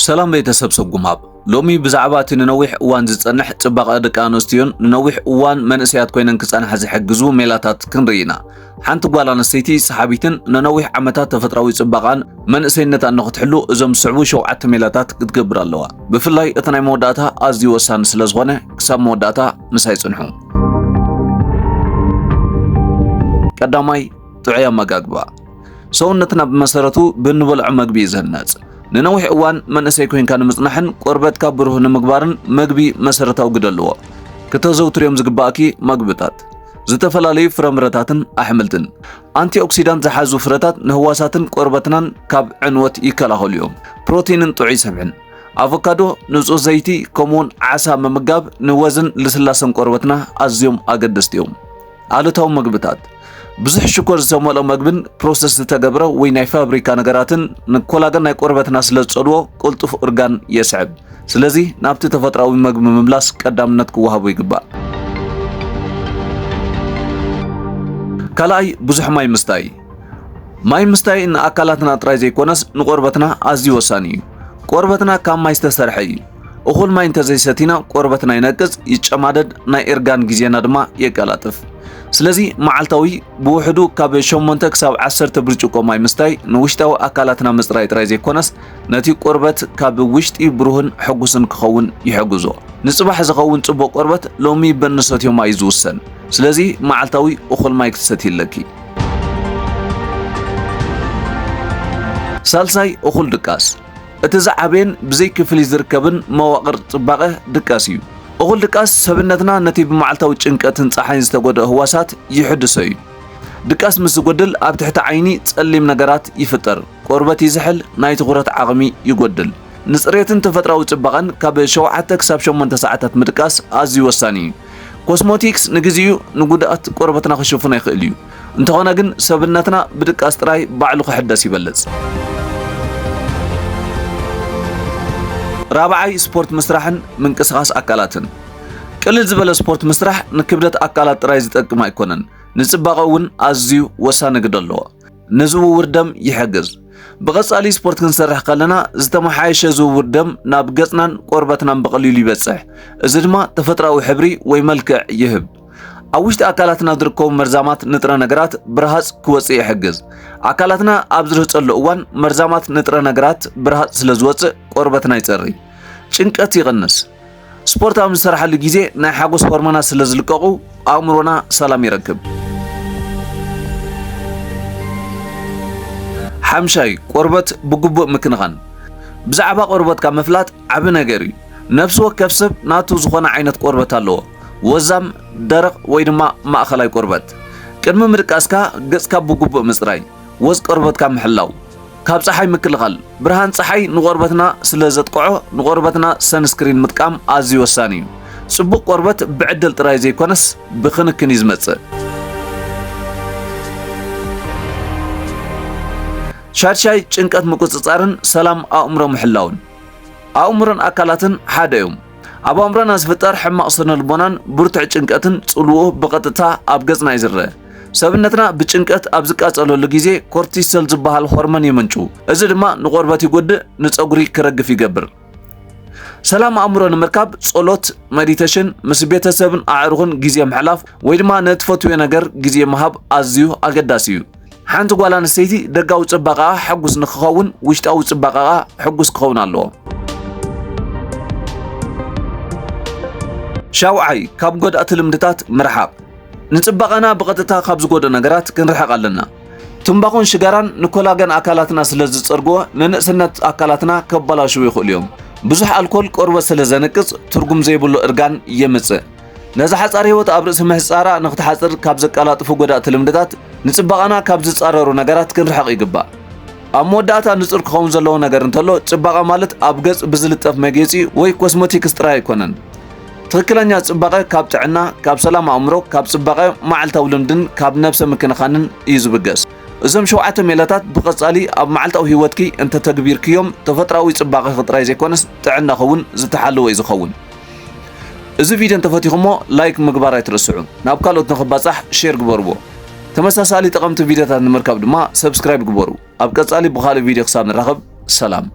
ሰላም ቤተሰብ ሰጉማብ ሎሚ ብዛዕባ ንነዊሕ እዋን ዝጸንሕ ጽባቐ ደቂ ኣንስትዮን ንነዊሕ እዋን መንእሰያት ኮይነን ክጸንሓ ዝሕግዙ ሜላታት ክንርኢና ሓንቲ ጓል ኣንስተይቲ ሰሓቢትን ንነዊሕ ዓመታት ተፈጥራዊ ጽባቐን መንእሰይነታን ንኽትሕሉ እዞም ዝስዕቡ 7 ሜላታት ክትገብር ኣለዋ ብፍላይ እቲ ናይ መወዳእታ ኣዝዩ ወሳኒ ስለ ዝኾነ ክሳብ መወዳእታ ምሳይ ጽንሑ ቀዳማይ ጥዑይ ኣመጋግባ ሰውነትና ብመሰረቱ ብንበልዖ መግቢ ይዝህነጽ ንነዊሕ እዋን መንእሰይ ኮይንካ ንምጽናሕን ቆርበትካ ብሩህ ንምግባርን መግቢ መሰረታዊ ግደ ኣለዎ ከተዘውትርዮም ዝግባእኪ መግብታት ዝተፈላለዩ ፍረምረታትን ኣሕምልትን አንቲኦክሲዳንት ዝሓዙ ፍረታት ንህዋሳትን ቆርበትናን ካብ ዕንወት ይከላኸሉ እዮም ፕሮቲንን ጥዑይ ሰብዕን ኣቮካዶ ንጹህ ዘይቲ ከምኡውን ዓሳ ምምጋብ ንወዝን ልስላሰን ቆርበትና ኣዝዮም ኣገደስቲ እዮም ኣሉታዊ መግብታት ብዙሕ ሽኮር ዝተመልኦ መግብን ፕሮሰስ ዝተገብረ ወይ ናይ ፋብሪካ ነገራትን ንኮላገን ናይ ቆርበትና ስለ ዝጸልዎ ቁልጡፍ ኦርጋን የስዕብ ስለዚ ናብቲ ተፈጥራዊ መግቢ ምምላስ ቀዳምነት ክወሃቦ ይግባእ ካልኣይ ብዙሕ ማይ ምስታይ ንኣካላትና ጥራይ ዘይኮነስ ንቆርበትና ኣዝዩ ወሳኒ እዩ ቆርበትና ካብ ማይ ዝተሰርሐ እዩ እኹል ማይ እንተዘይሰቲና ቆርበትና ይነቅጽ ይጨማደድ ናይ ኤርጋን ግዜና ድማ የቀላጥፍ ስለዚ መዓልታዊ ብውሕዱ ካብ 8 ክሳብ 10 ብርጭቆ ማይ ምስታይ ንውሽጣዊ ኣካላትና ምጽራይ ጥራይ ዘይኮነስ ነቲ ቆርበት ካብ ውሽጢ ብሩህን ሕጉስን ክኸውን ይሕግዞ ንጽባሕ ዝኸውን ጽቡቕ ቆርበት ሎሚ በንሰትዮ ማይ ዝውሰን ስለዚ መዓልታዊ እኹል ማይ ክትሰትይለኪ ሳልሳይ እኹል ድቃስ እቲ ዝዓበየን ብዘይ ክፍሊ ዝርከብን መዋቕር ጽባቐ ድቃስ እዩ እኹል ድቃስ ሰብነትና ነቲ ብመዓልታዊ ጭንቀትን ጸሓይን ዝተጎድኡ ህዋሳት ይሕድሶ እዩ ድቃስ ምስ ዝጎድል ኣብ ትሕቲ ዓይኒ ጸሊም ነገራት ይፍጠር ቆርበት ይዝሕል ናይ ትኹረት ዓቕሚ ይጎድል ንጽሬትን ተፈጥራዊ ጽባቐን ካብ 7 ክሳብ 8 ሰዓታት ምድቃስ ኣዝዩ ወሳኒ እዩ ኮስሞቲክስ ንግዚኡ ንጉድኣት ቆርበትና ክሽፍኖ ይኽእል እዩ እንተኾነ ግን ሰብነትና ብድቃስ ጥራይ ባዕሉ ክሕደስ ይበልጽ رابعي سبورت مسرحن من قسقاس أكلاتن قلل زبل سبورت مسرح نكبدت أكلات ጥራይ ዝጠቅም ኣይኮነን ንጽባቐ እውን ኣዝዩ ወሳኒ ግደ ኣለዎ ንዝውውር ደም ይሕግዝ ብቐጻሊ ስፖርት ክንሰርሕ ከለና ዝተመሓየሸ ዝውውር ደም ናብ ገጽናን ቆርበትናን በቐሊሉ ይበጽሕ እዚ ድማ ተፈጥራዊ ሕብሪ ወይ መልክዕ ይህብ ኣብ ውሽጢ ኣካላትና ዝርከቡ መርዛማት ንጥረ ነገራት ብርሃጽ ክወጽእ ይሕግዝ ኣካላትና ኣብ ዝርህጸሉ እዋን መርዛማት ንጥረ ነገራት ብርሃጽ ስለ ዝወጽእ ቆርበትና ይጸሪ ጭንቀት ይቕንስ ስፖርት ኣብ ዝሰርሓሉ ግዜ ናይ ሓጎስ ሆርሞናት ስለ ዝልቀቑ ኣእምሮና ሰላም ይረክብ ሓምሻይ ቆርበት ብግቡእ ምክንኻን ብዛዕባ ቆርበትካ ምፍላጥ ዓቢ ነገር እዩ ነፍሲ ወከፍ ሰብ ናቱ ዝኾነ ዓይነት ቆርበት ኣለዎ ወዛም ደረቕ ወይ ድማ ማእኸላይ ቆርበት ቅድሚ ምድቃስካ ገጽካ ብግቡእ ምጽራይ ወዝ ቆርበትካ ምሕላው ካብ ፀሓይ ምክልኻል ብርሃን ፀሓይ ንቆርበትና ስለ ዘጥቅዖ ንቆርበትና ሰንስክሪን ምጥቃም ኣዝዩ ወሳኒ እዩ ጽቡቕ ቆርበት ብዕድል ጥራይ ዘይኮነስ ብክንክን ይዝመጽእ ሻድሻይ ጭንቀት ምቁጽጻርን ሰላም ኣእምሮ ምሕላውን ኣእምሮን ኣካላትን ሓደ እዮም ኣብ ኣእምሮና ዝፍጠር ሕማቕ ስነ ልቦናን ብርቱዕ ጭንቀትን ጽልውኡ ብቐጥታ ኣብ ገጽና ይዝርአ ሰብነትና ብጭንቀት ኣብ ዝቃጸለሉ ግዜ ኮርቲሶል ዝበሃል ሆርሞን ይመንጩ እዚ ድማ ንቆርበት ይጎድእ ንጸጉሪ ክረግፍ ይገብር ሰላም ኣእምሮ ንምርካብ ጸሎት ሜዲቴሽን ምስ ቤተሰብን ኣዕሩኽን ግዜ ምሕላፍ ወይ ድማ ነትፈትዮ ነገር ግዜ ምሃብ ኣዝዩ ኣገዳሲ እዩ ሓንቲ ጓል ኣንስተይቲ ደጋዊ ጽባቐኣ ሕጉስ ንክኸውን ውሽጣዊ ጽባቐኣ ሕጉስ ክኸውን ኣለዎ ሻውዓይ ካብ ጎድኣቲ ልምድታት ምርሓቕ ንጽባቐና ብቐጥታ ካብ ዝጎድኡ ነገራት ክንርሕቕ ኣለና ትንባኾን ሽጋራን ንኮላገን ኣካላትና ስለ ዝጸርግዎ ንንእስነት ኣካላትና ከበላሽው ይኽእሉ እዮም ብዙሕ ኣልኮል ቆርበት ስለ ዘነቅጽ ትርጉም ዘይብሉ እርጋን የምጽእ ነዚ ሓጻር ህይወት ኣብ ርእሲ ምሕጻራ ንኽትሓጽር ካብ ዘቀላጥፉ ጎድኣቲ ልምድታት ንጽባቐና ካብ ዝጻረሩ ነገራት ክንርሕቕ ይግባእ ኣብ መወዳእታ ንጹር ክኸውን ዘለዎ ነገር እንተሎ ጽባቐ ማለት ኣብ ገጽ ብዝልጠፍ መጌጺ ወይ ኮስሞቲክስ ጥራይ ኣይኮነን ትክክለኛ ጽባቐ ካብ ጥዕና ካብ ሰላም ኣእምሮ ካብ ጽባቐ መዓልታዊ ልምድን ካብ ነብሰ ምክንኻንን እዩ ዝብገስ እዞም 7 ሜላታት ብቐጻሊ ኣብ መዓልታዊ ህይወትኪ እንተተግቢርክዮም ተፈጥራዊ ጽባቐ ጥራይ ዘይኮነስ ጥዕና ኸውን ዝተሓለወ እዩ ዝኸውን እዚ ቪድዮ እንተፈቲኹሞ ላይክ ምግባር ኣይትርስዑ ናብ ካልኦት ንኽባጻሕ ሼር ግበርዎ ተመሳሳሊ ጠቐምቲ ቪድዮታት ንምርካብ ድማ ሰብስክራይብ ግበሩ ኣብ ቀጻሊ ብኻልእ ቪድዮ ክሳብ ንራኸብ ሰላም